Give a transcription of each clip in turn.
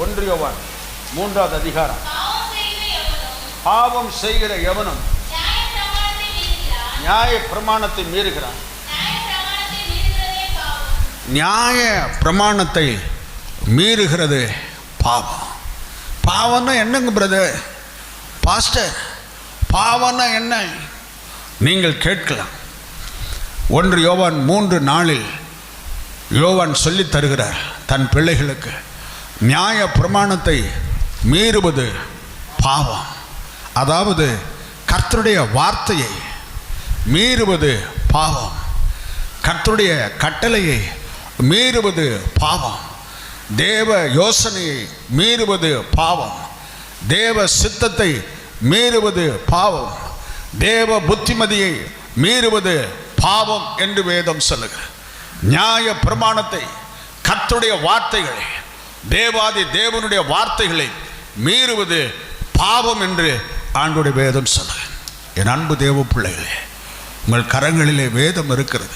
1 யோவான் 3வது அதிகாரம். பாவம் செய்கிற எவனும் நியாய பிரமாணத்தை மீறுகிறான். நியாய பிரமாணத்தை மீறுகிறது பாவம். பாவம்னா என்னங்க பிரதர், பாஸ்டர், பாவம்னா என்ன நீங்கள் கேட்கலாம். 1 யோவான் 3:4 யோவான் சொல்லி தருகிறார் தன் பிள்ளைகளுக்கு, நியாய பிரமாணத்தை மீறுவது பாவம். அதாவது கர்த்தருடைய வார்த்தையை மீறுவது பாவம், கர்த்தருடைய கட்டளையை மீறுவது பாவம், தேவ யோசனையை மீறுவது பாவம், தேவ சித்தத்தை மீறுவது பாவம், தேவ புத்திமதியை மீறுவது பாவம் என்று வேதம் சொல்லுகிறது. நியாய பிரமாணத்தை, கர்த்தருடைய வார்த்தைகளை, தேவாதி தேவனுடைய வார்த்தைகளை மீறுவது பாவம் என்று ஆண்டவருடைய வேதம் சொல்லுகிறது. என் அன்பு தேவ பிள்ளைகளே, உங்கள் கரங்களிலே வேதம் இருக்கிறது.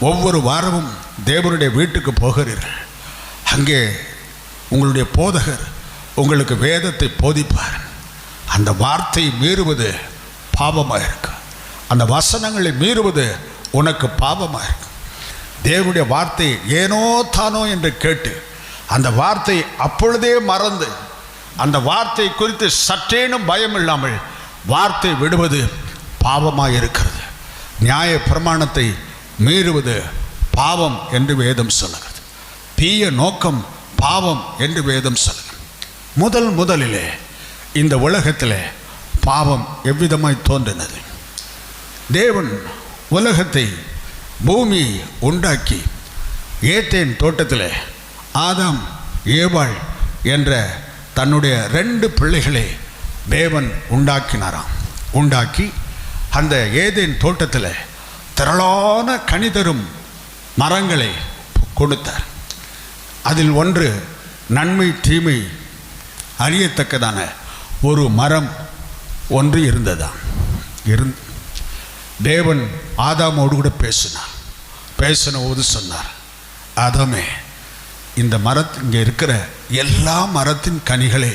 ஒவ்வொரு வாரமும் தேவனுடைய வீட்டுக்கு போகிறீர்கள். அங்கே உங்களுடைய போதகர் உங்களுக்கு வேதத்தை போதிப்பார். அந்த வார்த்தையை மீறுவது பாவமாக இருக்கு. அந்த வசனங்களை மீறுவது உனக்கு பாவமாக இருக்கு. தேவனுடைய வார்த்தை ஏனோ தானோ என்று கேட்டு அந்த வார்த்தை அப்பொழுதே மறந்து அந்த வார்த்தை குறித்து சற்றேனும் பயம் இல்லாமல் வார்த்தை விடுவது பாவமாக இருக்கிறது. நியாய பிரமாணத்தை மீறுவது பாவம் என்று வேதம் சொல்லுகிறது. தீய நோக்கம் பாவம் என்று வேதம் சொல்லுகிறது. முதலிலே இந்த உலகத்தில் பாவம் எவ்விதமாய் தோன்றினது? தேவன் உலகத்தை, பூமி உண்டாக்கி ஏதேன் தோட்டத்தில் ஆதாம் ஏவாள் என்ற தன்னுடைய 2 பிள்ளைகளை தேவன் உண்டாக்கினாராம். உண்டாக்கி அந்த ஏதேன் தோட்டத்தில் திரளான கனிதரும் மரங்களை கொடுத்தார். அதில் ஒன்று நன்மை தீமை அறியத்தக்கதான ஒரு மரம் ஒன்று இருந்ததாம். தேவன் ஆதாமோடு கூட பேசின போது சொன்னார், ஆதாமே, இந்த இங்கே இருக்கிற எல்லா மரத்தின் கனிகளை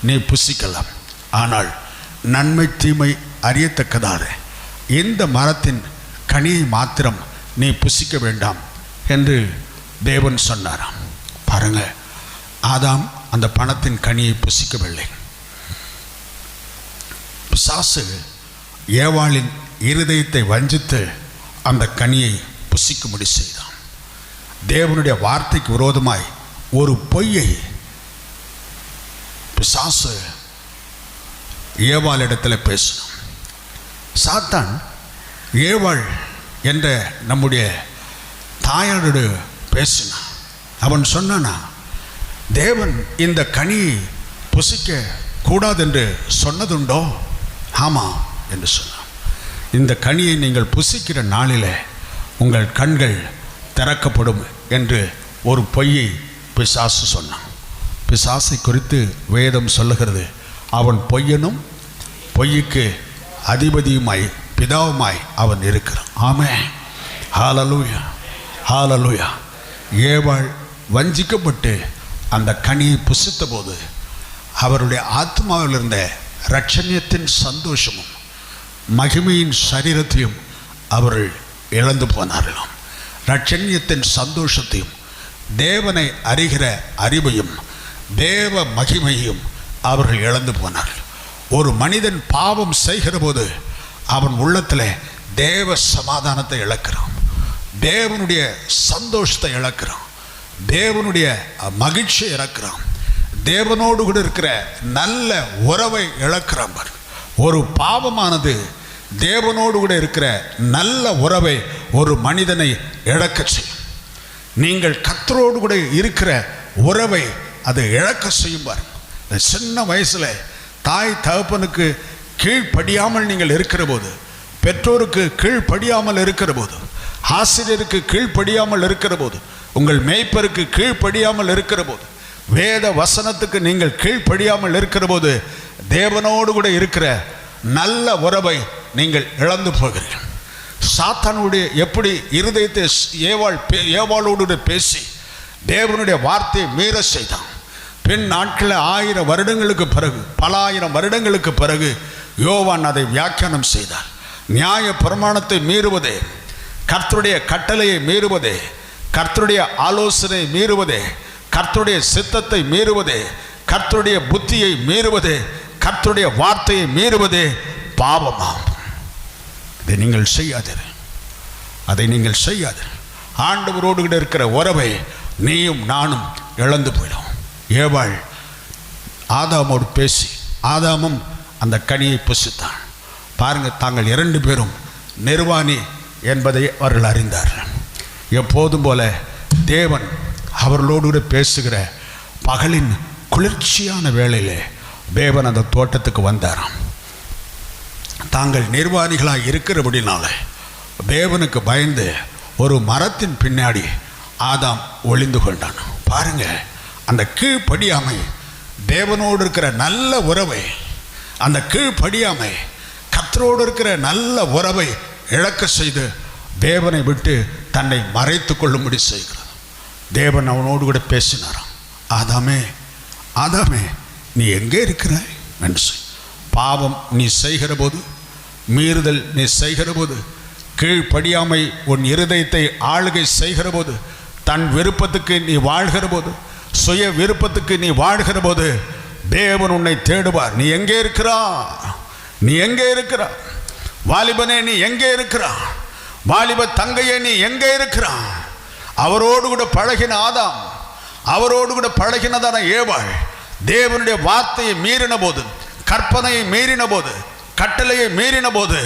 நீ புசிக்கலாம், ஆனால் நன்மை தீமை அறியத்தக்கதான இந்த மரத்தின் கனியை மாத்திரம் நீ புசிக்க வேண்டாம் என்று தேவன் சொன்னாராம். பாருங்க, ஆதாம் அந்த பழத்தின் கனியை புசிக்கவில்லை. பிசாசு ஏவாளின் இருதயத்தை வஞ்சித்து அந்த கனியை புசிக்கும்படி செய்தான். தேவனுடைய வார்த்தைக்கு விரோதமாய் ஒரு பொய்யை பிசாசு ஏவாளிடத்தில் பேசினான். சாத்தான் ஏவாள் என்ற நம்முடைய தாயாரோடு பேசினான். அவன் சொன்னானா, தேவன் இந்த கனியை புசிக்க கூடாது என்று சொன்னதுண்டோ? ஆமாம் என்று சொன்னான். இந்த கனியை நீங்கள் புசிக்கிற நாளில் உங்கள் கண்கள் திறக்கப்படும் என்று ஒரு பொய்யை பிசாசு சொன்னான். பிசாசை குறித்து வேதம் சொல்லுகிறது, அவன் பொய்யனும் பொய்யுக்கு அதிபதியுமாய் பிதாவுமாய் அவன் இருக்கிறான். ஆமென், ஹல்லேலூயா, ஹல்லேலூயா. ஏவாள் வஞ்சிக்கப்பட்டு அந்த கனியை புசித்த போது அவருடைய ஆத்மாவில் இருந்த இரட்சணியத்தின் சந்தோஷமும் மகிமையின் சரீரத்தையும் அவர்கள் இழந்து போனார்களாம். இரட்சணியத்தின் சந்தோஷத்தையும் தேவனை அறிகிற அறிவையும் தேவ மகிமையும் அவர்கள் இழந்து போனார்கள். ஒரு மனிதன் பாவம் செய்கிற போது அவன் உள்ளத்தில் தேவ சமாதானத்தை இழக்கிறான், தேவனுடைய சந்தோஷத்தை இழக்கிறான், தேவனுடைய மகிழ்ச்சியை இழக்கிறான், தேவனோடு கூட இருக்கிற நல்ல உறவை இழக்கிறான். ஒரு பாவமானது தேவனோடு கூட இருக்கிற நல்ல உறவை ஒரு மனிதனை இழக்க செய்யும். நீங்கள் கர்த்தரோடு கூட இருக்கிற உறவை அதை இழக்க செய்யும். பாருங்க, சின்ன வயசில் தாய் தகப்பனுக்கு கீழ்ப்படியாமல் நீங்கள் இருக்கிற போது, பெற்றோருக்கு கீழ்ப்படியாமல் இருக்கிற போது, ஆசிரியருக்கு கீழ்ப்படியாமல் இருக்கிற போது, உங்கள் மேய்ப்பருக்கு கீழ்ப்படியாமல் இருக்கிற போது, வேத வசனத்துக்கு நீங்கள் கீழ்ப்படியாமல் இருக்கிற போது தேவனோடு கூட இருக்கிற நல்ல உறவை நீங்கள் இழந்து போகிறீர்கள். சாத்தானுடைய எப்படி இருதயத்தை ஏவாளோடு பேசி தேவனுடைய வார்த்தையை மீற செய்தான். பின் நாட்களில் 1000 வருடங்களுக்கு பிறகு, பல ஆயிரம் வருடங்களுக்கு பிறகு யோவான் அதை வியாக்கியானம் செய்தார். நியாய பிரமாணத்தை மீறுவதே, கர்த்தருடைய கட்டளையை மீறுவதே, கர்த்தருடைய ஆலோசனை மீறுவதே, கர்த்தருடைய சித்தத்தை மீறுவதே, கர்த்தருடைய புத்தியை மீறுவதே, கர்த்தருடைய வார்த்தையை மீறுவதே பாவமாகும். இதை நீங்கள் செய்யாதீர், அதை நீங்கள் செய்யாதீர். ஆண்டவரோடு கூட இருக்கிற உறவை நீயும் நானும் இழந்து போயிடும். ஏவாள் ஆதாமோடு பேசி ஆதாமும் அந்த கனியை புசித்தான். பாருங்கள், தாங்கள் 2 பேரும் நிர்வாணி என்பதை அவர்கள் அறிந்தார்கள். எப்போதும் போல தேவன் அவர்களோடு கூட பேசுகிற பகலின் குளிர்ச்சியான வேளையிலே தேவன் அந்த தோட்டத்துக்கு வந்தாராம். தாங்கள் நிர்வாணிகளாக இருக்கிறபடினால தேவனுக்கு பயந்து ஒரு மரத்தின் பின்னாடி ஆதாம் ஒளிந்து கொண்டான். பாருங்க, அந்த கீழ்ப்படியாமை தேவனோடு இருக்கிற நல்ல உறவை, அந்த கீழ்ப்படியாமை கர்த்தரோடு இருக்கிற நல்ல உறவை இழக்க செய்து தேவனை விட்டு தன்னை மறைத்து கொள்ளும்படி செய்கிறது. தேவன் அவனோடு கூட பேசினாராம். ஆதாமே, ஆதாமே, நீ எங்கே இருக்கிறாய் என்று. பாவம் நீ செய்கிற போது, மீறுதல் நீ செய்கிற போது, கீழ்ப்படியாமை உன் இருதயத்தை ஆளுகை செய்கிற போது, தன் விருப்பத்துக்கு நீ வாழ்கிற போது, சுய விருப்பத்துக்கு நீ வாழ்கிற போது தேவன் உன்னை தேடுவார். நீ எங்கே இருக்கிறா? நீ எங்கே இருக்கிறா? வாலிபனே, நீ எங்கே இருக்கிறா? வாலிப தங்கையே, நீ எங்கே இருக்கிறா? அவரோடு கூட பழகின ஆதாம், அவரோடு கூட பழகினதான ஏவாள் தேவனுடைய வார்த்தையை மீறின போது, கற்பனையை மீறின போது, கட்டளையை மீறின போது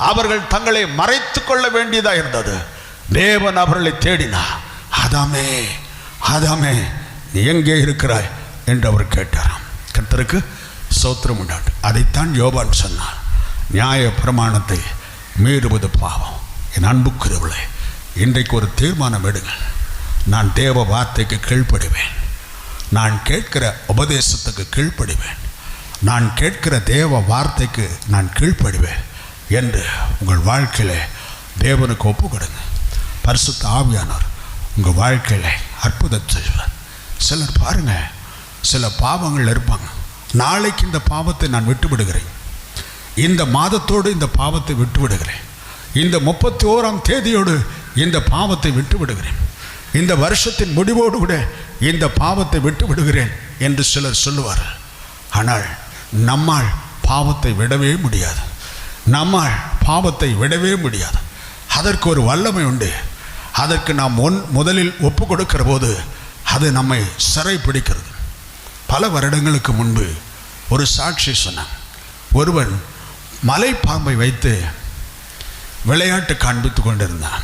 அவர்கள் தங்களை மறைத்து கொள்ள வேண்டியதாக இருந்தது. தேவன் அவர்களை தேடினார். ஆதாமே, ஆதாமே, நீ எங்கே இருக்கிறாய் என்று அவர் கேட்டாராம். கர்த்தருக்கு ஸ்தோத்திரம் உண்டாட்டு. அதைத்தான் யோவான் சொன்னார். நியாய பிரமாணத்தை மீறுவது பாவம். என் அன்புக்குரியவர்களே, இன்றைக்கு ஒரு தீர்மானம் எடுங்கள். நான் தேவ வார்த்தைக்கு கீழ்ப்படிவேன், நான் கேட்கிற உபதேசத்துக்கு கீழ்ப்படிவேன், நான் கேட்கிற தேவ வார்த்தைக்கு நான் கீழ்ப்படிவேன் என்று உங்கள் வாழ்க்கையில் தேவனுக்கு ஒப்பு கொடுங்க. பரிசுத்த ஆவியானவர் உங்கள் வாழ்க்கையில் அற்புதம் செய்வார். சிலர் பாருங்கள், சில பாவங்கள் இருப்பாங்க. நாளைக்கு இந்த பாவத்தை நான் விட்டு விடுகிறேன், இந்த மாதத்தோடு இந்த பாவத்தை விட்டு விடுகிறேன், இந்த 31ஆம் தேதியோடு இந்த பாவத்தை விட்டு விடுகிறேன், இந்த வருஷத்தின் முடிவோடு கூட இந்த பாவத்தை விட்டு விடுகிறேன் என்று சிலர் சொல்லுவார்கள். ஆனால் நம்மால் பாவத்தை விடவே முடியாது, நம்மால் பாவத்தை விடவே முடியாது. அதற்கு ஒரு வல்லமை உண்டு. அதற்கு நாம் முதலில் ஒப்பு கொடுக்கிற போது அது நம்மை சிறை பிடிக்கிறது. பல வருடங்களுக்கு முன்பு ஒரு சாட்சி சொன்னான். ஒருவன் மலைப்பாம்பை வைத்து விளையாட்டு காண்பித்து கொண்டிருந்தான்.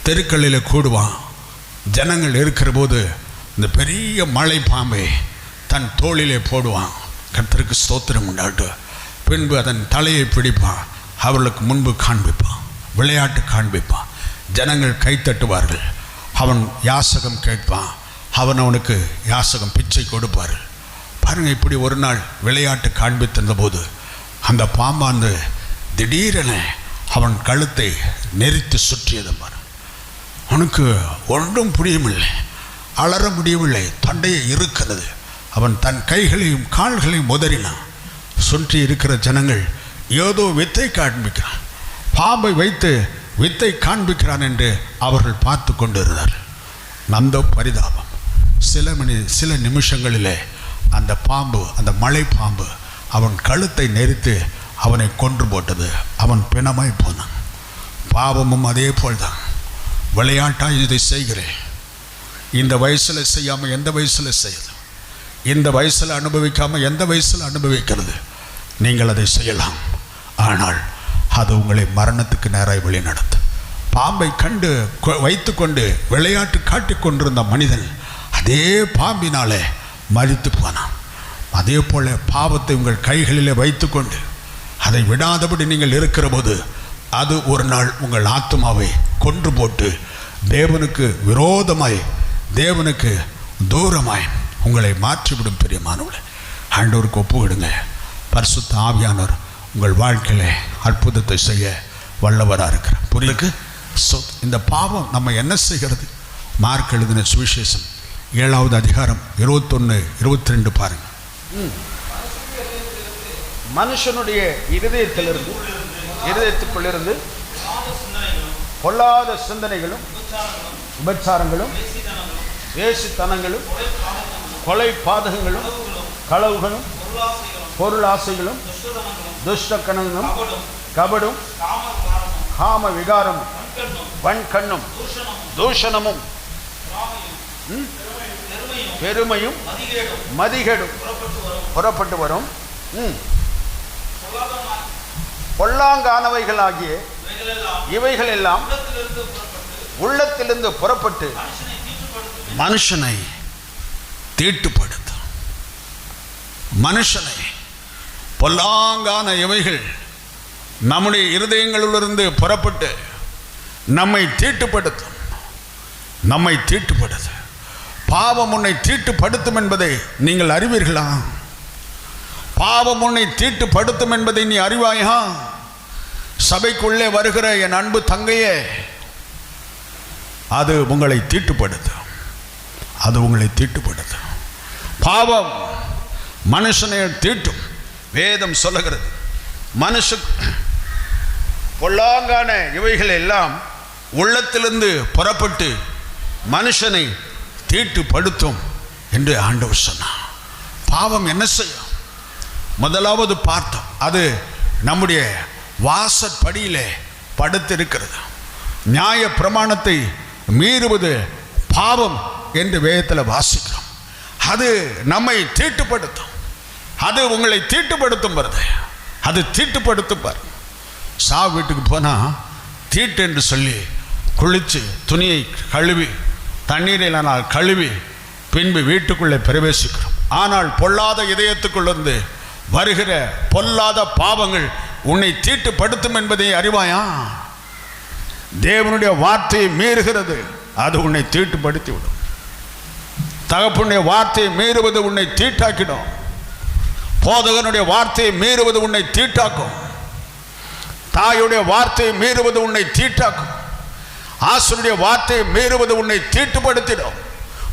தெருக்களில் கூடுவான், ஜனங்கள் இருக்கிற போது இந்த பெரிய மலை பாம்பை தன் தோளிலே போடுவான். கர்த்தருக்கு ஸ்தோத்திரம் உண்டாட்டு. பின்பு அதன் தலையை பிடிப்பான், அவர்களுக்கு முன்பு காண்பிப்பான், விளையாட்டு காண்பிப்பான். ஜனங்கள் கைத்தட்டுவார்கள், அவன் யாசகம் கேட்பான், அவனுக்கு யாசகம் பிச்சை கொடுப்பார்கள். பாருங்கள், இப்படி ஒரு நாள் விளையாட்டு காண்பித்திருந்த போது அந்த பாம்பாந்து திடீரென அவன் கழுத்தை நெரித்து சுற்றியது. பாரு, அவனுக்கு ஒன்றும் புரியவில்லை, அலற முடியவில்லை, தொண்டையை இருக்கிறது. அவன் தன் கைகளையும் கால்களையும் உதறினான். சுற்றி இருக்கிற ஜனங்கள் ஏதோ வித்தை காண்பிக்கிறான், பாம்பை வைத்து வித்தை காண்பிக்கிறான் என்று அவர்கள் பார்த்து கொண்டிருந்தார். அந்த பரிதாபம், சில நிமிஷங்களிலே அந்த பாம்பு, அந்த மலை பாம்பு அவன் கழுத்தை நெரித்து அவனை கொன்று போட்டது. அவன் பிணமாய் போனான். பாவமும் அதே போல்தான். விளையாட்டாக இதை செய்கிறேன், இந்த வயசில் செய்யாமல் எந்த வயசில் செய்யுது, இந்த வயசில் அனுபவிக்காமல் எந்த வயசில் அனுபவிக்கிறது. நீங்கள் அதை செய்யலாம், ஆனால் அது உங்களை மரணத்துக்கு நேராக வழி நடத்தும். பாம்பை கண்டு வைத்து கொண்டு விளையாட்டு காட்டி கொண்டிருந்த மனிதன் அதே பாம்பினாலே மரித்து போனான். அதே போல் பாவத்தை உங்கள் கைகளிலே வைத்து கொண்டு அதை விடாதபடி நீங்கள் இருக்கிற போது அது ஒரு நாள் உங்கள் ஆத்மாவை கொன்று போட்டு தேவனுக்கு விரோதமாய், தேவனுக்கு தூரமாய் உங்களை மாற்றிவிடும். பிரியமானவர்களே, ஆண்டவருக்கு ஒப்புவிடுங்க. பரிசுத்த ஆவியானவர் உங்கள் வாழ்க்கையிலே அற்புதத்தை செய்ய வல்லவராக இருக்கிறார். புரியுதுக்கு இந்த பாவம் நம்ம என்ன செய்கிறது? மார்க் எழுதின சுவிசேஷம் 7வது அதிகாரம் 21, 22 பாருங்க. மனுஷனுடைய இருதயத்துக்குள்ளிருந்து பொல்லாத சிந்தனைகளும் உபச்சாரங்களும் வேசித்தனங்களும் கொலை பாதகங்களும் களவுகளும் பொருள் ஆசைகளும் துஷ்டக்கணங்களும் கபடும் காம விகாரமும் வன்கண்ணும் தூஷணமும் பெருமையும் மதிகேடும் புறப்பட்டு வரும். பொல்லாங்கானவைகளாகிய இவைகள் எல்லாம் உள்ளத்திலிருந்து புறப்பட்டு மனுஷனை தீட்டுப்படுத்தும். மனுஷனை பொல்லாங்கான இவைகள் நம்முடைய இருதயங்களிலிருந்து புறப்பட்டு நம்மை தீட்டுப்படுத்தும். பாவம் உன்னை தீட்டுப்படுத்தும் என்பதை நீங்கள் அறிவீர்களா? பாவம் உன்னை தீட்டுப்படுத்தும் என்பதை நீ அறிவாயா? சபைக்குள்ளே வருகிற என் அன்பு தங்கையே, அது உங்களை தீட்டுப்படுத்தும். பாவம் மனுஷனை தீட்டும். வேதம் சொல்லுகிறது, பொல்லாங்கான இவைகள் எல்லாம் உள்ளத்திலிருந்து புறப்பட்டு மனுஷனை தீட்டுப்படுத்தும் என்று ஆண்டவர் சொன்னார். பாவம் என்ன செய்யும்? முதலாவது பார்த்தோம், அது நம்முடைய வாசற்படியிலே படுத்திருக்கிறது. நியாய பிரமாணத்தை மீறுவது பாவம் என்று வேதத்தில் வாசிக்கிறோம். அது நம்மை தீட்டுப்படுத்தும். அது உங்களை தீட்டுப்படுத்தும். அது தீட்டுப்படுத்தும். வீட்டுக்கு போனால் தீட்டு என்று சொல்லி குளித்து துணியை கழுவி தண்ணீரில் கழுவி பின்பு வீட்டுக்குள்ளே பிரவேசிக்கிறோம். ஆனால் பொல்லாத இதயத்துக்குள்ளிருந்து வருகிற பொல்லாத பாவங்கள் உன்னை தீட்டுப்படுத்தும் என்பதை அறிவாயா? தேவனுடைய வார்த்தையை மீறுகிறது, அது உன்னை தீட்டுப்படுத்திவிடும். தகப்பனுடைய வார்த்தையை மீறுவது உன்னை தீட்டாக்கிடும். போதகனுடைய வார்த்தையை மீறுவது உன்னை தீட்டாக்கும். தாயுடைய வார்த்தையை மீறுவது உன்னை தீட்டாக்கும். ஆசிரியருடைய வார்த்தையை மீறுவது உன்னை தீட்டுப்படுத்திடும்.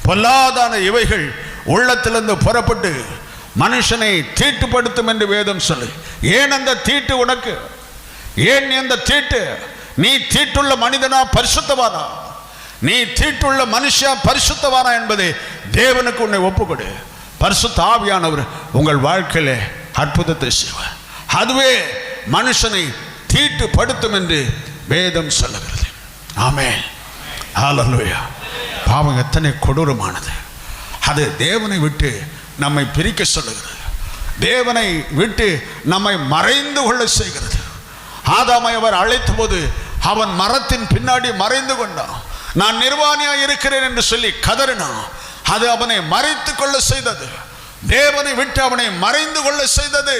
பொல்லாதான இவைகள் உள்ளத்திலிருந்து புறப்பட்டு மனுஷனை தீட்டுப்படுத்தும் என்று வேதம் சொல்லு. ஏன் அந்த தீட்டு உனக்கு? ஏன் அந்த தீட்டு? நீ தீட்டுள்ள மனிதனா பரிசுத்தவானா? நீ தீட்டுள்ள மனுஷா பரிசுத்தவானா என்பதை தேவனுக்கு உன்னை ஒப்புக்கொடு. பரிசுத்த ஆவியானவர் உங்கள் வாழ்க்கையிலே அற்புதத்தை செய்வார். அதுவே மனுஷனை தீட்டுப்படுத்தும் என்று வேதம் சொல்லுகிறது. ஆமென், ஹல்லேலூயா. பாவம் எத்தனை கொடூரமானது! அது தேவனை விட்டு நம்மை பிரிக்க சொல்லுகிறது. தேவனை விட்டு நம்மை மறைந்து கொள்ள செய்கிறது. ஆதாமை அவர் அழைத்த போது அவன் மரத்தின் பின்னாடி மறைந்து கொண்டான். நான் நிர்வாணியாக இருக்கிறேன் என்று சொல்லி கதறினான். அது அவனை மறைத்து கொள்ள செய்தது. தேவனை விட்டு அவனை மறைந்து கொள்ள செய்தது.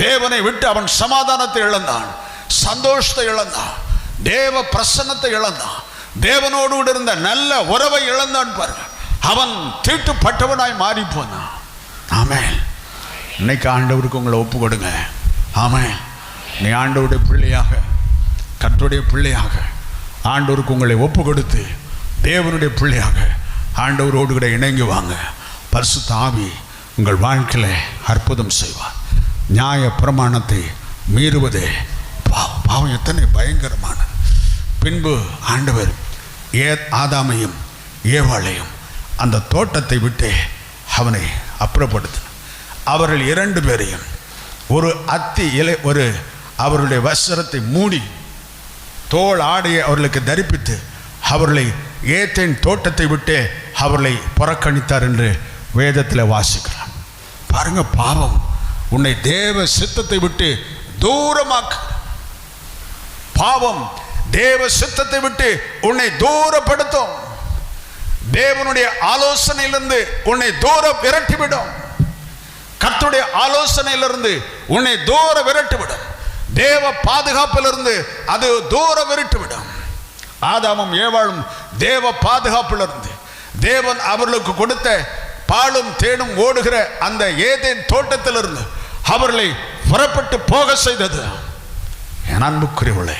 தேவனை விட்டு அவன் சமாதானத்தை இழந்தான், சந்தோஷத்தை இழந்தான், தேவ பிரசன்னத்தை இழந்தான், தேவனோடு இருந்த நல்ல உறவை இழந்தான். பாருங்க, அவன் தீட்டுப்பட்டவனாய் மாறி போனான். ஆமென். இன்னைக்கு ஆண்டவருக்கு உங்களை ஒப்பு கொடுங்க. ஆமென். நீ ஆண்டவருடைய பிள்ளையாக, கர்த்தருடைய பிள்ளையாக ஆண்டவருக்கு உங்களை ஒப்பு கொடுத்து தேவனுடைய பிள்ளையாக ஆண்டவரோடு கூட இணங்கி வாங்க. பரிசுத்த ஆவி உங்கள் வாழ்க்கையில் அற்புதம் செய்வார். நியாய பிரமாணத்தை மீறுவதே பாவம் எத்தனை பயங்கரமானது. பின்பு ஆண்டவர் ஆதாமையும் ஏவாளையும் அந்த தோட்டத்தை விட்டு அவனை அப்புறப்படுத்தினார். அவர்கள் 2 பேரையும் ஒரு அத்தி இலை அவருடைய வஸ்திரத்தை மூடி தோள் ஆடையை அவர்களுக்கு தரிப்பித்து அவர்களை ஏதேன் தோட்டத்தை விட்டு அவர்களை புறக்கணித்தார் என்று வேதத்தில் வாசிக்கிறார். பாருங்க, பாவம் உன்னை தேவ சித்தத்தை விட்டு தூரமாக்கு. பாவம் தேவ சித்தத்தை விட்டு உன்னை தூரப்படுத்தும். தேவனுடைய ஆலோசனையிலிருந்து உன்னை தூர விரட்டிவிடும். கர்த்தருடைய ஆலோசனையிலிருந்து உன்னை தூர விரட்டிவிடும். தேவ பாதுகாப்பிலிருந்து அது தூர விரட்டிவிடும். ஆதாமும் ஏவாளும் தேவ பாதுகாப்பிலிருந்து தேவன் அவர்களுக்கு கொடுத்த பாலும் தேனும் ஓடுகிற அந்த ஏதேன் தோட்டத்திலிருந்து அவர்களை புறப்பட்டு போக செய்தது. என் அன்புக்குரியவர்களே,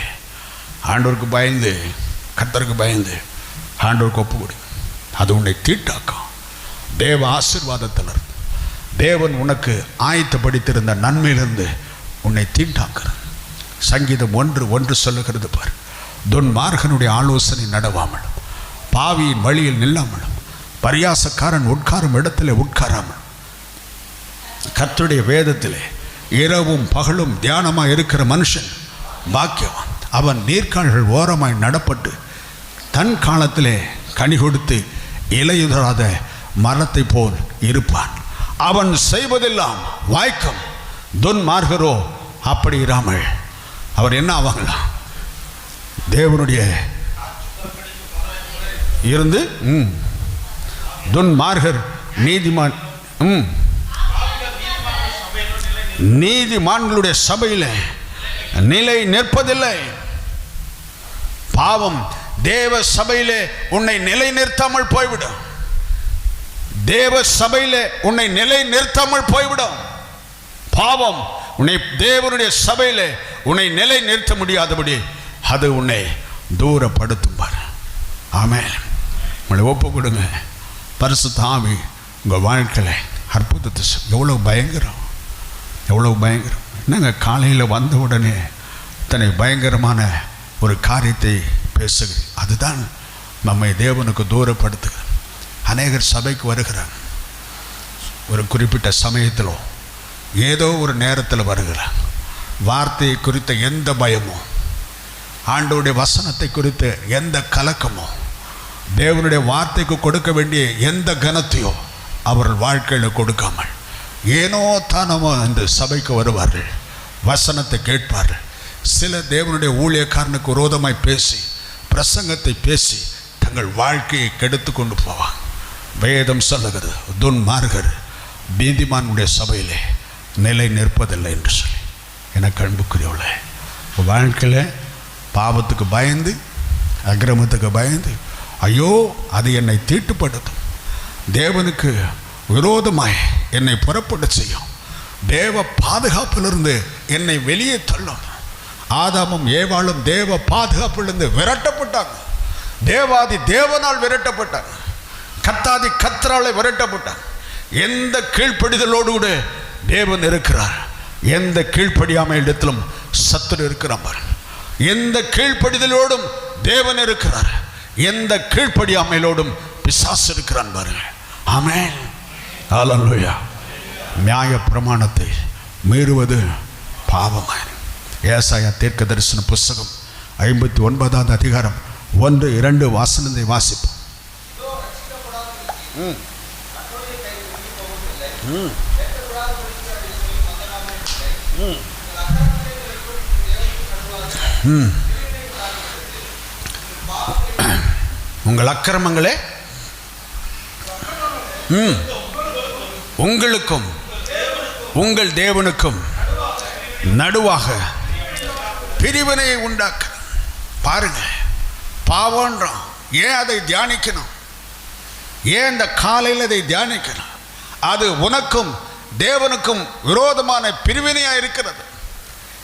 ஆண்டவருக்கு பயந்து, கர்த்தருக்கு பயந்து ஆண்டவருக்கு ஒப்பு கொடு. அது உன்னை தீட்டாக்கும். தேவ ஆசீர்வாதத்திலிருந்து, தேவன் உனக்கு ஆயத்தப்படுத்தியிருந்த நன்மையிலிருந்து உன்னை தீட்டாக்குறது. சங்கீதம் 1:1 சொல்லுகிறது பார், துன்மார்கனுடைய ஆலோசனை நடவாமலும், பாவியின் வழியில் நில்லாமலும், பரியாசக்காரன் உட்காரும் இடத்திலே உட்காராமலும், கர்த்தருடைய வேதத்திலே இரவும் பகலும் தியானமாக இருக்கிற மனுஷன் பாக்கியவான். அவன் நீர்க்கால்கள் ஓரமாய் நடப்பட்டு தன் காலத்திலே கனி கொடுத்து இலையுதராத மரத்தை போல் இருப்பான். அவன் செய்வதெல்லாம் வாய்க்கும். துன்மார்கரோ அப்படி இராமல் அவர் என்ன ஆவாங்களாம்? தேவனுடைய இருந்து துன்மார்கர் நீதிமான் நீதிமான்களுடைய சபையில் நிலை நிற்பதில்லை. பாவம் தேவ சபையிலே உன்னை நிலை நிறுத்தாமல் போய்விடும். தேவ சபையிலே உன்னை நிலை நிறுத்தாமல் போய்விடும். பாவம் உன்னை தேவனுடைய சபையிலே உன்னை நிலை நிறுத்த முடியாதபடி அது உன்னை தூரப்படுத்தும் பாரு. ஆமென். உங்களை ஒப்பு கொடுங்க. பரிசுத்த ஆவி உங்கள் வாழ்க்கையில் அற்புதத்தை. எவ்வளோ பயங்கரம், எவ்வளோ பயங்கரம். என்னங்க காலையில் வந்த உடனே இத்தனை பயங்கரமான ஒரு காரியத்தை பேசுகிறேன். அதுதான் நம்மை தேவனுக்கு தூரப்படுத்துகிறது. அநேகர் சபைக்கு வருகிறார், ஒரு குறிப்பிட்ட சமயத்திலோ ஏதோ ஒரு நேரத்தில் வருகிறார். வார்த்தையை குறித்த எந்த பயமோ, ஆண்டவருடைய வசனத்தை குறித்த எந்த கலக்கமோ, தேவனுடைய வார்த்தைக்கு கொடுக்க வேண்டிய எந்த கனத்தையோ அவர்கள் வாழ்க்கையில் கொடுக்காமல் ஏனோ தானமோ அந்த சபைக்கு வருவார்கள், வசனத்தை கேட்பார்கள். சில தேவனுடைய ஊழியக்காரனுக்கு விரோதமாய் பேசி, பிரசங்கத்தை பேசி தங்கள் வாழ்க்கையை கெடுத்து கொண்டு போவாங்க. வேதம் சொல்லுகிறது, துன்மார்கர் நீதிமானுடைய சபையிலே நிலை நிற்பதில்லை என்று சொல்லி. எனக்கு அன்புக்குரியவளே, வாழ்க்கையில் பாவத்துக்கு பயந்து, அக்கிரமத்துக்கு பயந்து, ஐயோ அது என்னை தீட்டுப்படுத்தும், தேவனுக்கு விரோதமாய் என்னை புறப்பட செய்யும், தேவ பாதுகாப்பிலிருந்து என்னை வெளியே தள்ளும். ஆதாமும் ஏவாளும் தேவ பாதுகாப்பிலிருந்து விரட்டப்பட்டாங்க. தேவாதி தேவனால் விரட்டப்பட்டாங்க. கத்தாதி கத்தராலை விரட்டப்பட்டாங்க. எந்த கீழ்ப்படிதலோடு கூட தேவன் இருக்கிறார். எந்த கீழ்ப்படியாமை இடத்திலும் சத்துரு இருக்கிறார். எந்த கீழ்ப்படிதலோடும் தேவன் இருக்கிறார். எந்த கீழ்ப்படியாமையிலோடும் பிசாசு இருக்கிறான் பாருங்க. ஆமென். ஹல்லேலூயா. நியாய பிரமாணத்தை மீறுவது பாவமாய். ஏசாயா தீர்க்க தரிசன புஸ்தகம் 59வது அதிகாரம் 1-2 வாசனத்தை வாசிப்போம். உங்கள் அக்கிரமங்களே உங்களுக்கும் உங்கள் தேவனுக்கும் நடுவாக பிரிவினையை உண்டாக்க. பாருங்க, பாவம்ன்றோம். ஏன் அதை தியானிக்கணும்? ஏன் இந்த காலையில் அதை தியானிக்கணும்? அது உனக்கும் தேவனுக்கும் விரோதமான பிரிவினையாக இருக்கிறது.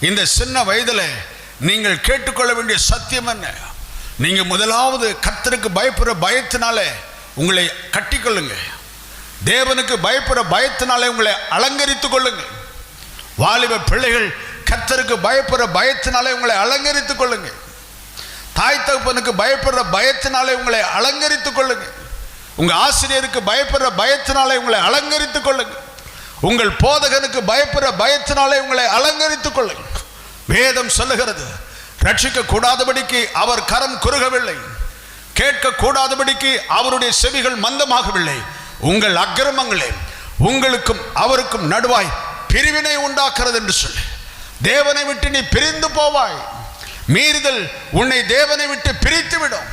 இந்த சின்ன வயதில் நீங்கள் கேட்டுக்கொள்ள வேண்டிய சத்தியம் என்ன? நீங்கள் முதலாவது கர்த்தருக்கு பயப்படுற பயத்தினாலே உங்களை கட்டிக்கொள்ளுங்க. தேவனுக்கு பயப்படுற பயத்தினாலே உங்களை அலங்கரித்துக் கொள்ளுங்க. வாலிப பிள்ளைகள், கர்த்தருக்கு பயப்படுற பயத்தினாலே உங்களை அலங்கரித்துக் கொள்ளுங்க. தாய் தகப்பனுக்கு பயப்படுற பயத்தினாலே உங்களை அலங்கரித்துக் கொள்ளுங்க. உங்கள் ஆசிரியருக்கு பயப்படுற பயத்தினாலே உங்களை அலங்கரித்துக் கொள்ளுங்க. உங்கள் போதகனுக்கு பயப்படுற பயத்தினாலே உங்களை அலங்கரித்துக் கொள்ளுங்க. வேதம் சொல்லுகிறது, ரட்சிக்க கூடாதபடிக்கு அவர் கரம் குறுகவில்லை, கேட்க கூடாதபடிக்கு அவருடைய செவிகள் மந்தமாகவில்லை. உங்கள் அக்கிரமங்களே உங்களுக்கும் அவருக்கும் நடுவாய் பிரிவினை உண்டாக்குறது என்று சொல்லி, தேவனை விட்டு நீ பிரிந்து போவாய். மீறுதல் உன்னை தேவனை விட்டு பிரித்துவிடும்.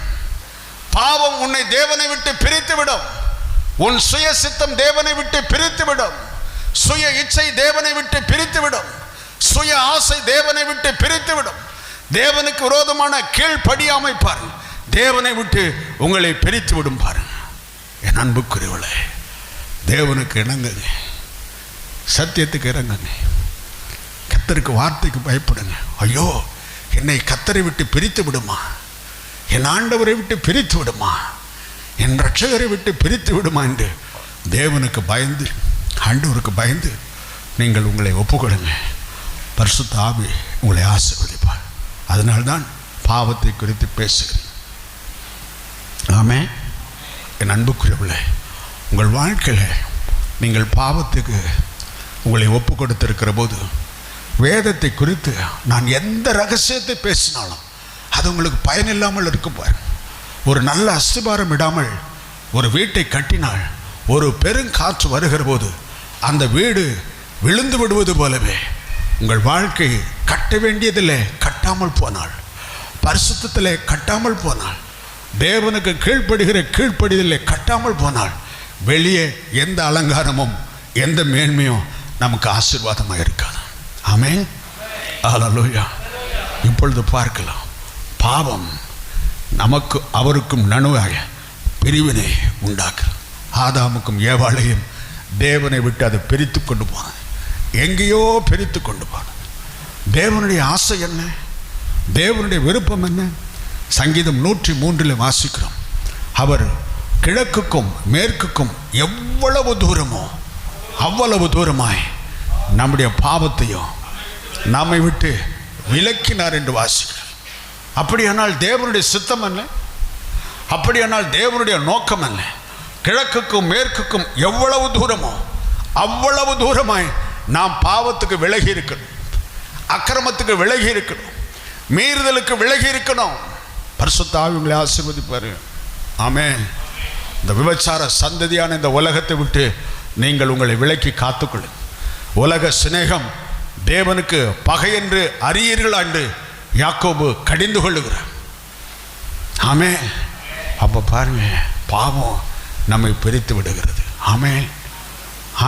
பாவம் உன்னை தேவனை விட்டு பிரித்துவிடும். உன் சுய சித்தம் தேவனை விட்டு பிரித்துவிடும். சுய இச்சை தேவனை விட்டு பிரித்துவிடும். சுய ஆசை தேவனை விட்டு பிரித்துவிடும். தேவனுக்கு விரோதமான கீழ்ப்படியாமை பாருங்க, தேவனை விட்டு உங்களை பிரித்து விடும் பாருங்க. என் அன்புக்குரியவளே, தேவனுக்கு இணங்குங்க, சத்தியத்துக்கு இறங்குங்க, கர்த்தருக்கு வார்த்தைக்கு பயப்படுங்க. ஐயோ, என்னை கர்த்தரை விட்டு பிரித்து விடுமா, என் ஆண்டவரை விட்டு பிரித்து விடுமா, என் ரட்சகரை விட்டு பிரித்து விடுமா என்று தேவனுக்கு பயந்து, ஆண்டவருக்கு பயந்து நீங்கள் உங்களை ஒப்புக்கொடுங்க. பரிசுத்த ஆவி உங்களை ஆசீர்வதிப்பார். அதனால்தான் பாவத்தை குறித்து பேசுகிறேன். ஆமென். என் அன்புக்குரியவர்களே, உங்கள் வாழ்க்கையில் நீங்கள் பாவத்துக்கு உங்களை ஒப்பு கொடுத்திருக்கிற போது வேதத்தை குறித்து நான் எந்த ரகசியத்தை பேசினாலும் அது உங்களுக்கு பயனில்லாமல் இருக்கும். பாருங்க, ஒரு நல்ல அஸ்திபாரம் இடாமல் ஒரு வீட்டை கட்டினால் ஒரு பெருங்காற்று வருகிற போது அந்த வீடு விழுந்து விடுவது போலவே உங்கள் வாழ்க்கை கட்ட வேண்டியதில்லை கட்டாமல் போனாள், பரிசுத்தத்திலே கட்டாமல் போனாள், தேவனுக்கு கீழ்ப்படிதலே கட்டாமல் போனாள், வெளியே எந்த அலங்காரமும் எந்த மேன்மையும் நமக்கு ஆசீர்வாதமாக இருக்காது. ஆமென். ஹல்லேலூயா. இப்பொழுது பார்க்கலாம், பாவம் நமக்கு அவருக்கும் நடுவாக பிரிவினை உண்டாக்குறது. ஆதாமுக்கும் ஏவாளையும் தேவனை விட்டு அதை பிரித்து கொண்டு போனது, எங்கேயோ பிரித்து கொண்டு போனது. தேவனுடைய ஆசை என்ன, தேவனுடைய விருப்பம் என்ன? சங்கீதம் 103 வாசிக்கிறோம், அவர் கிழக்குக்கும் மேற்குக்கும் எவ்வளவு தூரமோ அவ்வளவு தூரமாய் நம்முடைய பாவத்தையும் நம்மை விட்டு விலக்கினார் என்று வாசிக்கிறோம். அப்படியானால் தேவனுடைய சித்தம் என்ன? அப்படியானால் தேவனுடைய நோக்கம் என்ன? கிழக்குக்கும் மேற்குக்கும் எவ்வளவு தூரமோ அவ்வளவு தூரமாய் நாம் பாவத்துக்கு விலகி இருக்கணும், அக்கிரமத்துக்கு விலகி இருக்கணும், மீறுதலுக்கு விலகி இருக்கணும். பரிசுத்த ஆவி உங்களை ஆசீர்வதிப்பார். ஆமென். இந்த விபச்சார சந்ததியான இந்த உலகத்தை விட்டு நீங்கள் உங்களை விலக்கி காத்துக்கொள்ளுங்கள். உலக சிநேகம் தேவனுக்கு பகை என்று அறியீர்களா என்று யாக்கோபு கடிந்து கொள்ளுகிறார். ஆமென். அப்போ பாருங்க, பாவம் நம்மை பிரித்து விடுகிறது. ஆமென்.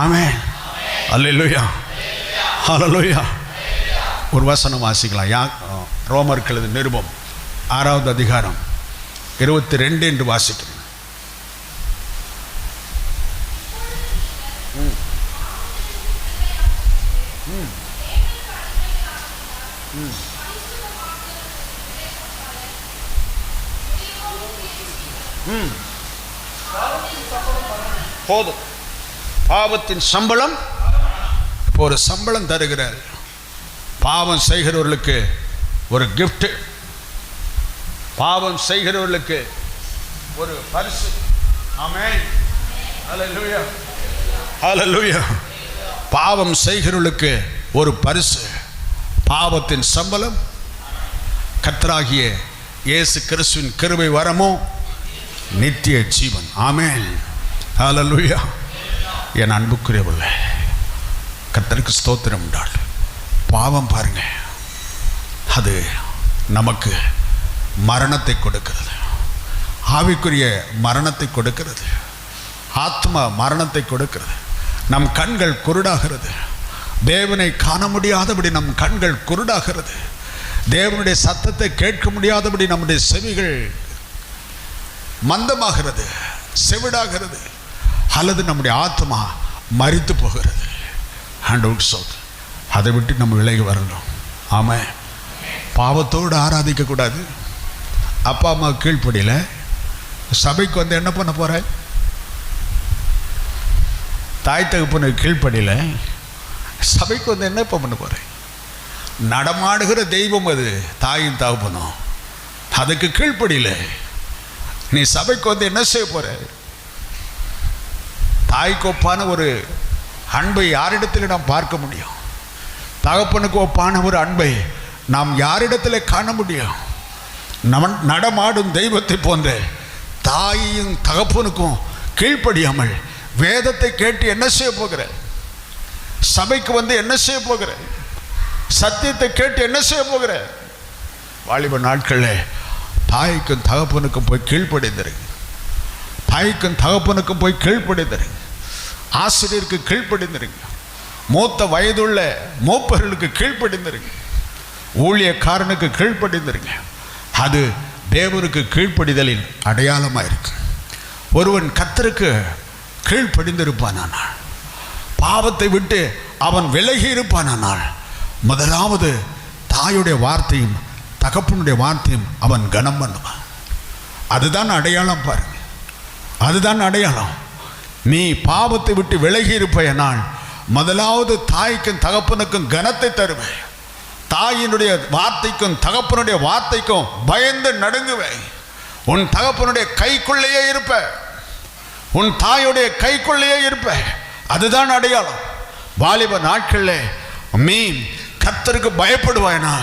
ஆமென். அல்லேலூயா. ஹல்லேலூயா. ஒரு வசனம் வாசிக்கலாம். ரோமருக்கு எழுதின நிருபம் 6வது அதிகாரம் 22 என்று வாசிக்கிறேன். போதும். பாவத்தின் சம்பளம். இப்போ ஒரு சம்பளம் தருகிறார். பாவம் செய்கிறவர்களுக்கு ஒரு கிஃப்ட், பாவம் செய்கிறவர்களுக்கு ஒரு பரிசு. ஆமென். ஹல்லேலூயா. ஹல்லேலூயா. பாவம் செய்கிறவர்களுக்கு ஒரு பரிசு. பாவத்தின் சம்பளம் கர்த்தராகிய இயேசு கிறிஸ்துவின் கிருபை வரமோ நித்திய ஜீவன். ஆமென். ஹல்லேலூயா. என் அன்புக்குரியவர்களே, கர்த்தருக்கு ஸ்தோத்திரம் உண்டால். பாவம் பாருங்க, அது நமக்கு மரணத்தை கொடுக்கிறது, ஆவிக்குரிய மரணத்தை கொடுக்கிறது, ஆத்ம மரணத்தை கொடுக்கிறது. நம் கண்கள் குருடாகிறது, தேவனை காண முடியாதபடி நம் கண்கள் குருடாகிறது, தேவனுடைய சத்தத்தை கேட்க முடியாதபடி நம்முடைய செவிகள் மந்தமாகிறது, செவிடாகிறது, அல்லது நம்முடைய ஆத்மா மரித்து போகிறது. ஆண்டவருக்கு ஸ்தோத்திரம். அதை விட்டு நம்ம விலகி வரணும். ஆமாம். பாவத்தோடு ஆராதிக்கக்கூடாது. அப்பா அம்மா கீழ்ப்படியில் சபைக்கு வந்து என்ன பண்ண போகிற? தாய் தகப்பனுக்கு கீழ்ப்படியில் சபைக்கு வந்து என்ன இப்போ பண்ண போகிறேன்? நடமாடுகிற தெய்வம் அது தாயும் தகப்பனும். அதுக்கு கீழ்ப்படியில் நீ சபைக்கு வந்து என்ன செய்ய போகிற? தாய்க்கு ஒப்பான ஒரு அன்பை யாரிடத்தில் நாம் பார்க்க முடியும்? தகப்பனுக்கு ஒப்பான ஒரு அன்பை நாம் யாரிடத்தில் காண முடியும்? நடமாடும் தெய்வத்தை போன்ற தாயும் தகப்பனுக்கும் கீழ்ப்படியாமல் வேதத்தை கேட்டு என்ன செய்ய போகிற? சபைக்கு வந்து என்ன செய்ய போகிற? சத்தியத்தை கேட்டு என்ன செய்ய போகிற? வாலிப நாட்களில் தாய்க்கும் தகப்பனுக்கும் போய் கீழ்ப்படிந்திருங்க. தாய்க்கும் தகப்பனுக்கும் போய் கீழ்ப்படிந்திருங்க. ஆசிரியருக்கு கீழ்ப்படிந்திருங்க. மூத்த வயதுள்ள மூப்பர்களுக்கு கீழ்ப்படிந்திருங்க. ஊழியக்காரனுக்கு கீழ்ப்படிந்திருங்க. அது தேவனுக்கு கீழ்ப்படிதலின் அடையாளமாக இருக்கு. ஒருவன் கர்த்தருக்கு கீழ்ப்படிந்திருப்பானால், பாவத்தை விட்டு அவன் விலகி இருப்பானால், முதலாவது தாயுடைய வார்த்தையும் தகப்பனுடைய வார்த்தையும் அவன் கனம் பண்ணுவான். அதுதான் அடையாளம். பாருங்க, அதுதான் அடையாளம். நீ பாவத்தை விட்டு விலகி இருப்பேனால் முதலாவது தாய்க்கும் தகப்பனுக்கும் கனத்தை தருவேன். தாயினுடைய வார்த்தைக்கும் தகப்பனுடைய வார்த்தைக்கும் பயந்து நடுங்குவேன். உன் தகப்பனுடைய கைக்குள்ளேயே இருப்ப, உன் தாயுடைய கைக்குள்ளேயே இருப்ப. அதுதான் அடையாளம். வாலிப நாட்களில் நீ கர்த்தருக்கு பயப்படுவாய்னா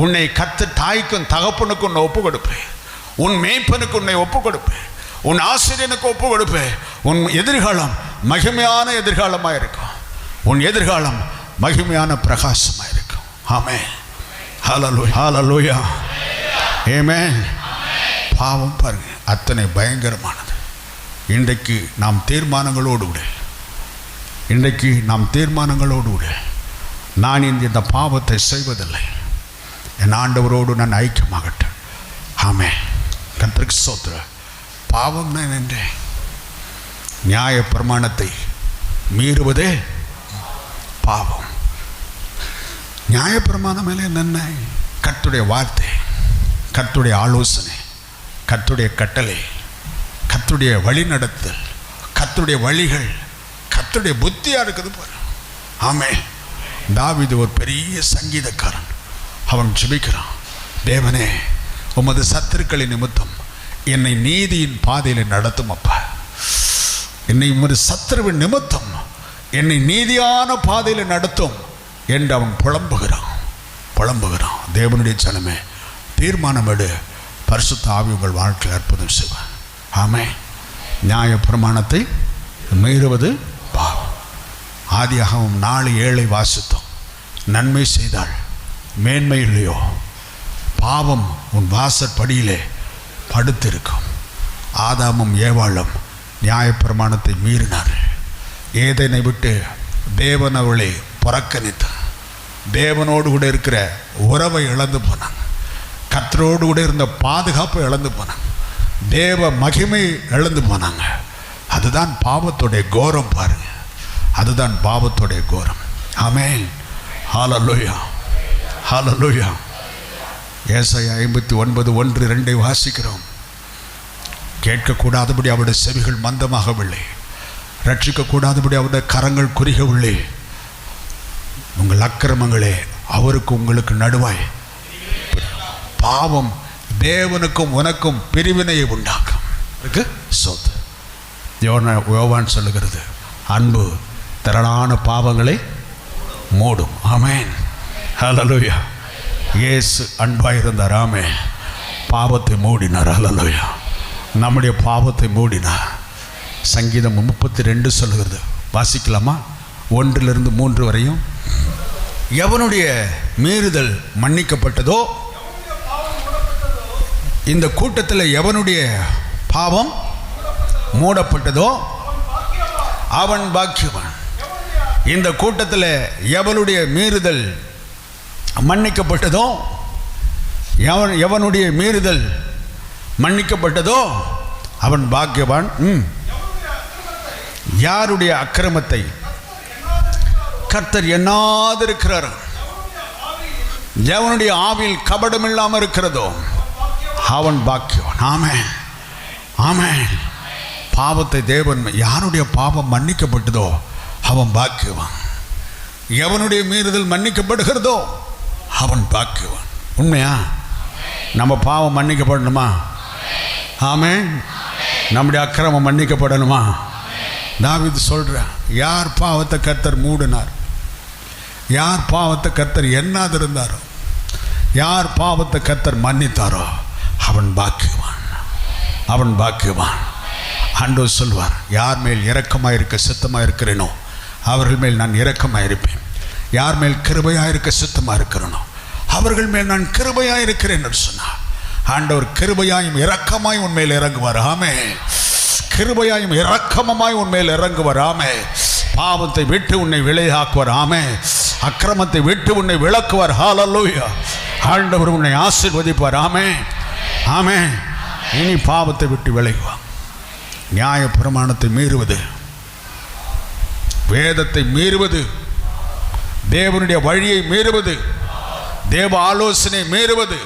உன்னை கர்த்தர் தாய்க்கும் தகப்பனுக்கும் உன்னை ஒப்பு கொடுப்பேன். உன் மேய்ப்பனுக்கு உன்னை ஒப்பு கொடுப்பேன். உன் ஆசிரியனுக்கு ஒப்பு கொடுப்பேன். உன் எதிர்காலம் மகிமையான எதிர்காலமாக இருக்கும். உன் எதிர்காலம் மகிமையான பிரகாசமாக இருக்கும். ஆமென். ஹல்லேலூயா, ஹல்லேலூயா, ஆமென். பாவம் பாருங்க அத்தனை பயங்கரமானது. இன்றைக்கு நாம் தீர்மானங்களோடு விடு. இன்றைக்கு நாம் தீர்மானங்களோடு விடு. நான் இந்த பாவத்தை செய்வதில்லை. என் ஆண்டவரோடு நான் ஐக்கியமாகட்டேன். ஆமென். கர்த்தருக்கு ஸ்தோத்திரம். பாவம் நான் என்றேன். நியாய பிரமாணத்தை மீறுவதே பாவம். நியாய பிரமாணம் மேலே என்ன? கர்த்தருடைய வார்த்தை, கர்த்தருடைய ஆலோசனை, கர்த்தருடைய கட்டளை, கர்த்தருடைய வழிநடத்தல், கர்த்தருடைய வழிகள், கர்த்தருடைய புத்தியாக இருக்குது பாரு. ஆமென். தாவீது ஒரு பெரிய சங்கீதக்காரன். அவன் ஜெபிக்கிறான், தேவனே உமது சத்துருக்களின் நிமித்தம் என்னை நீதியின் பாதையில் நடத்தும் அப்பா. என்னை உமது சத்துருவின் நிமித்தம் என்னை நீதியான பாதையில் நடத்தும் என்று அவன் புலம்புகிறான். தேவனுடைய ஜனமே, தீர்மானம் எடு. பரிசுத்த ஆவி உங்கள் வாழ்க்கையில் அற்புதம் செய்வார். ஆமென். நியாய பிரமாணத்தை மீறுவது பாவம். ஆதியாகமம் 4:7 வாசித்தோம். நன்மை செய்தால் மேன்மை இல்லையோ, பாவம் உன் வாசற்படியிலே படுத்திருக்கும். ஆதாமும் ஏவாளும் நியாயப்பிரமாணத்தை மீறினார்கள். ஏதேனை விட்டு தேவன் அவளை புறக்கணித்தார். தேவனோடு கூட இருக்கிற உறவை இழந்து போனாங்க. கர்த்தரோடு கூட இருந்த பாதுகாப்பை இழந்து போனாங்க. தேவ மகிமை இழந்து போனாங்க. அதுதான் பாவத்துடைய கோரம் பாருங்க. அதுதான் பாவத்துடைய கோரம். ஆமென். ஹல்லேலூயா, ஹல்லேலூயா. ஏசாயா 59:1-2 வாசிக்கிறோம். கேட்கக்கூடாதபடி அவருடைய செவிகள் மந்தமாகவில்லை, ரட்சிக்கக்கூடாதபடி அவருடைய கரங்கள் குறுகவில்லை. உங்கள் அக்கிரமங்களே அவருக்கு உங்களுக்கு நடுவாய். பாவம் தேவனுக்கும் உனக்கும் பிரிவினையை உண்டாக்கும். சொத்து யோவான் சொல்லுகிறது, அன்பு திரளான பாவங்களை மூடும். ஆமென். ஹல்லேலூயா. இயேசு அன்பாயிருந்தார். ஆமென். பாவத்தை மூடினார். ஹல்லேலூயா. நம்முடைய பாவத்தை மூடினார். சங்கீதம் 32 சொல்லுகிறது. வாசிக்கலாமா? 1-3 வரையும். எவனுடைய மீறுதல் மன்னிக்கப்பட்டதோ, இந்த கூட்டத்தில் எவனுடைய பாவம் மூடப்பட்டதோ அவன் பாக்கியவான். இந்த கூட்டத்தில் எவனுடைய மீறுதல் மன்னிக்கப்பட்டதோ, எவனுடைய மீறுதல் மன்னிக்கப்பட்டதோ அவன் பாக்கியவான். யாருடைய அக்கிரமத்தை கர்த்தர் எண்ணாதிருக்கிறார், எவனுடைய ஆவியில் கபடம் இல்லாமல் இருக்கிறதோ அவன் பாக்கியவான். ஆமென், ஆமென். பாவத்தை தேவன், யாருடைய பாவம் மன்னிக்கப்பட்டதோ அவன் பாக்கியவான். எவனுடைய மீறுதல் மன்னிக்கப்படுகிறதோ அவன் பாக்கியவான். உண்மையா? நம்ம பாவம் மன்னிக்கப்படணுமா? ஆமென். நம்முடைய அக்கிரமம் மன்னிக்கப்படணுமா? தாவீது சொல்ற, யார் பாவத்தை கர்த்தர் மூடினார், யார் பாவத்தை கர்த்தர் எண்ணாதிருந்தாரோ, யார் பாவத்தை கர்த்தர் மன்னித்தாரோ அவன் பாக்கியவான், அவன் பாக்கியவான். ஆண்டவர் சொல்வார், யார் மேல் இரக்கமாக இருக்க சித்தமாக இருக்கிறேனோ அவர்கள் மேல் நான் இரக்கமாக இருப்பேன். யார் மேல் கிருபையாக இருக்க சித்தமாக இருக்கிறேனோ அவர்கள் மேல் நான் கிருபையாக இருக்கிறேன் என்று சொன்னார். ஆண்டவர் கிருபையாயும் இரக்கமாய் உன்மேல் இறங்குவார். ஆமே. கிருபையாயும் இரக்கமாய் உன்மேல் இறங்குவார். ஆமே. பாவத்தை விட்டு உன்னை விலையாக்குவார். ஆமே. அக்கிரமத்தை விட்டு உன்னை விளக்குவார். ஹல்லேலூயா. ஆண்டவர் உன்னை ஆசீர்வதிப்பார். ஆமே, ஆமே. இனி பாவத்தை விட்டு விலகுவார். நியாய பிரமாணத்தை மீறுவது, வேதத்தை மீறுவது, தேவனுடைய வழியை மீறுவது, தேவ ஆலோசனை மீறுவது,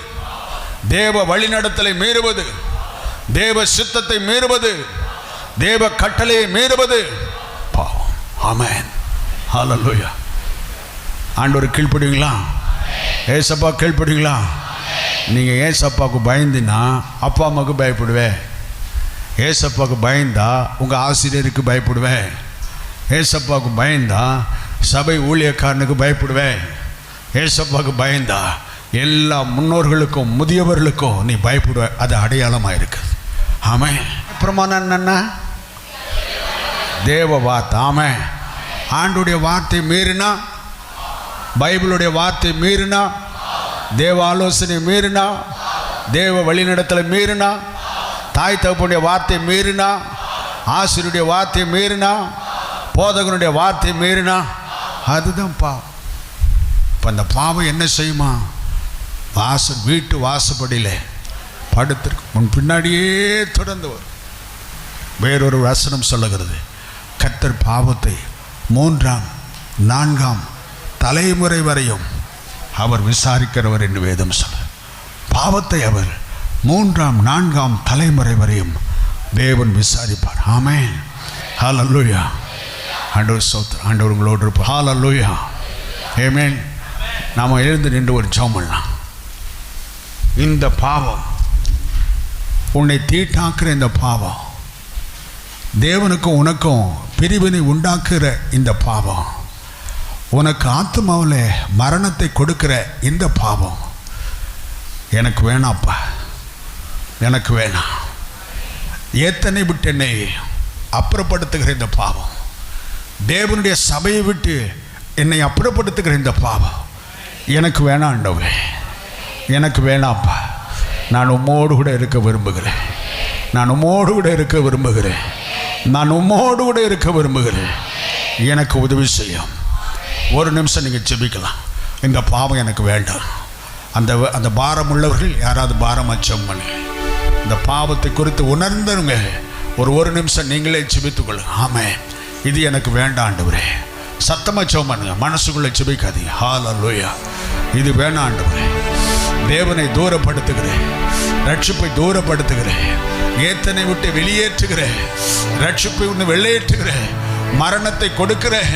தேவ வழிநடத்தலை மீறுவது, தேவ சித்தத்தை மீறுவது, தேவ கட்டளையை மீறுவது பாவம். ஆமென். ஹல்லேலூயா. ஆண்டவர் கீழ்ப்படுவீங்களா? ஏசப்பா கீழ்ப்படுவீங்களா? நீங்கள் ஏசப்பாவுக்கு பயந்துன்னா அப்பா அம்மாவுக்கு பயப்படுவேன். ஏசப்பாவுக்கு பயந்தா உங்கள் ஆசிரியருக்கு பயப்படுவேன். ஏசப்பாவுக்கு பயந்தா சபை ஊழியக்காரனுக்கு பயப்படுவேன். ஏசப்பாவுக்கு பயந்தா எல்லா முன்னோர்களுக்கும் முதியவர்களுக்கும் நீ பயப்படுவ. அது அடையாளமாக இருக்குது. ஆமென். பிரமாணம் என்னன்னா தேவ வார்த்தை. ஆமென். ஆண்டுடைய வார்த்தை மீறினா, பைபிளுடைய வார்த்தை மீறினா, தேவ ஆலோசனை மீறினா, தேவ வழிநடத்தலை மீறினா, தாய் தகப்பனுடைய வார்த்தை மீறினா, ஆசிரியருடைய வார்த்தை மீறினா, போதகனுடைய வார்த்தை மீறினா, அதுதான் பாவம். இப்போ அந்த பாவம் என்ன செய்யுமா? வீட்டு வாசப்படியில் படுத்திருக்கு முன் பின்னாடியே தொடர்ந்து வரும். வேறொரு வசனம் சொல்லுகிறது, கர்த்தர் பாவத்தை 3ஆம் 4ஆம் தலைமுறை வரையும் அவர் விசாரிக்கிறவர் என்று வேதம் சொல்ல. பாவத்தை அவர் 3ஆம் 4ஆம் தலைமுறை வரையும் தேவன் விசாரிப்பார். ஆமென். ஹல்லேலூயா. ஆண்டவர் ஸ்தோத்திரம். ஆண்டவர் உங்களோடு இருப்பார். ஹல்லேலூயா. ஆமென். நாம் எழுந்து நின்று ஒரு ஜெபம் பண்ணலாம். இந்த பாவம், உன்னை தீட்டாக்குற இந்த பாவம், தேவனுக்கும் உனக்கும் பிரிவினை உண்டாக்குற இந்த பாவம், உனக்கு ஆத்மாவில் மரணத்தை கொடுக்கிற இந்த பாவம் எனக்கு வேணாப்பா, எனக்கு வேணாம். ஏத்தனை விட்டு என்னை அப்புறப்படுத்துகிற இந்த பாவம், தேவனுடைய சபையை விட்டு என்னை அப்புறப்படுத்துகிற இந்த பாவம் எனக்கு வேணாம் ஆண்டவரே, எனக்கு வேணாப்பா. நான் உம்மோடு கூட இருக்க விரும்புகிறேன். நான் உம்மோடு கூட இருக்க விரும்புகிறேன். நான் உம்மோடு கூட இருக்க விரும்புகிறேன். எனக்கு உதவி செய்யும். ஒரு நிமிஷம் நீங்கள் ஜெபிக்கலாம். இந்த பாவம் எனக்கு வேண்டாம். அந்த பாரம் உள்ளவர்கள் யாராவது பாரமாக ஜெபம் பண்ணி இந்த பாவத்தை குறித்து உணர்ந்தவங்க ஒரு நிமிஷம் நீங்களே ஜெபித்துக்கொள்ளுங்க. ஆமென். இது எனக்கு வேண்டாம் ஆண்டவரே. சத்தமாக ஜெபம் பண்ணுங்க, மனசுக்குள்ளே ஜெபிக்காதீங்க. ஹல்லேலூயா. இது வேண்டாம் ஆண்டவரே. தேவனை தூரப்படுத்துகிறேன், ரட்சிப்பை தூரப்படுத்துகிறேன், ஏத்தனை விட்டு வெளியேற்றுகிறேன், ரட்சிப்பை ஒன்று வெளியேற்றுகிறேன், மரணத்தை கொடுக்கிறேன்,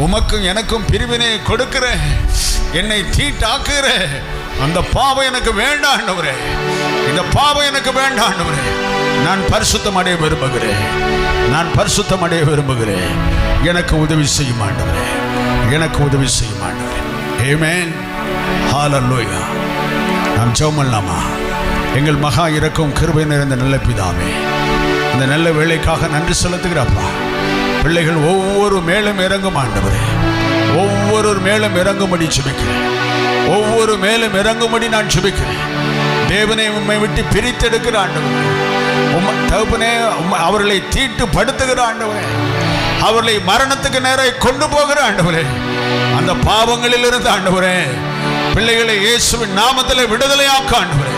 உமக்கும் எனக்கும் பிரிவினை கொடுக்கிறேன், என்னை தீட்டாக்குகிறேன். அந்த பாவம் எனக்கு வேண்டாம் ஆண்டவரே. இந்த பாவம் எனக்கு வேண்டாம் ஆண்டவரே. நான் பரிசுத்தம் அடைய விரும்புகிறேன். நான் பரிசுத்தம் அடைய விரும்புகிறேன். எனக்கு உதவி செய்யும் ஆண்டவரே. எனக்கு உதவி செய்யும் ஆண்டவரே. ஆமென். ஹல்லேலூயா. நாம் ஜெபம் பண்ணலாமா? எங்கள் மகா இரக்கம் கிருபை நிறைந்த நல்ல பிதாவே, இந்த நல்ல வேலைக்காக நன்றி செலுத்துகிறப்பா. பிள்ளைகள் ஒவ்வொரு மேலும் இறங்கும் ஆண்டவரே, ஒவ்வொரு மேலும் இறங்கும்படி ஜெபிக்கிறேன். ஒவ்வொரு மேலும் இறங்கும்படி நான் ஜெபிக்கிறேன். தேவனை உம்மை விட்டு பிரித்தெடுக்கிற ஆண்டவரே, தகப்பனே அவர்களை தீட்டு படுத்துகிற ஆண்டவரே, அவர்களை மரணத்துக்கு நேராக கொண்டு போகிற ஆண்டவரே, அந்த பாவங்களில் இருந்து ஆண்டவரே பிள்ளைகளை இயேசுவின் நாமத்தில் விடுதலையாக்க ஆண்டவரே.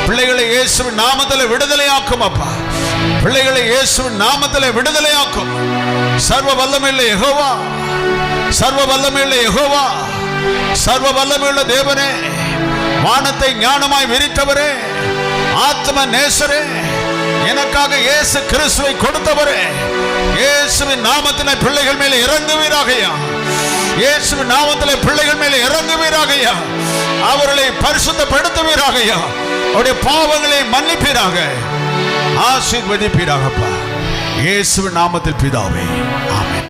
பிள்ளைகளை இயேசுவின் நாமத்தில் விடுதலையாக்கும் அப்பா. பிள்ளைகளை இயேசுவின் நாமத்தில் விடுதலையாக்கும். சர்வ வல்லமையுள்ள யெகோவா, சர்வ வல்லமையுள்ள யெகோவா, சர்வ வல்லமையுள்ள தேவனே, வானத்தை ஞானமாய் விரித்தவரே, ஆத்ம நேசரே, எனக்காக இயேசு கிறிஸ்துவை கொடுத்தவரே, இயேசுவின் நாமத்திலே பிள்ளைகள் மேலே இறங்குவீராகையா. இயேசுவின் நாமத்திலே பிள்ளைகள் மேலே இறங்குவீராகையா. அவர்களை பரிசுத்தப்படுத்துவீராகையா. அவருடைய பாவங்களை மன்னிப்பீராக, ஆசீர்வதிப்பீராகப்பா. இயேசுவின் நாமத்தில் பிதாவே,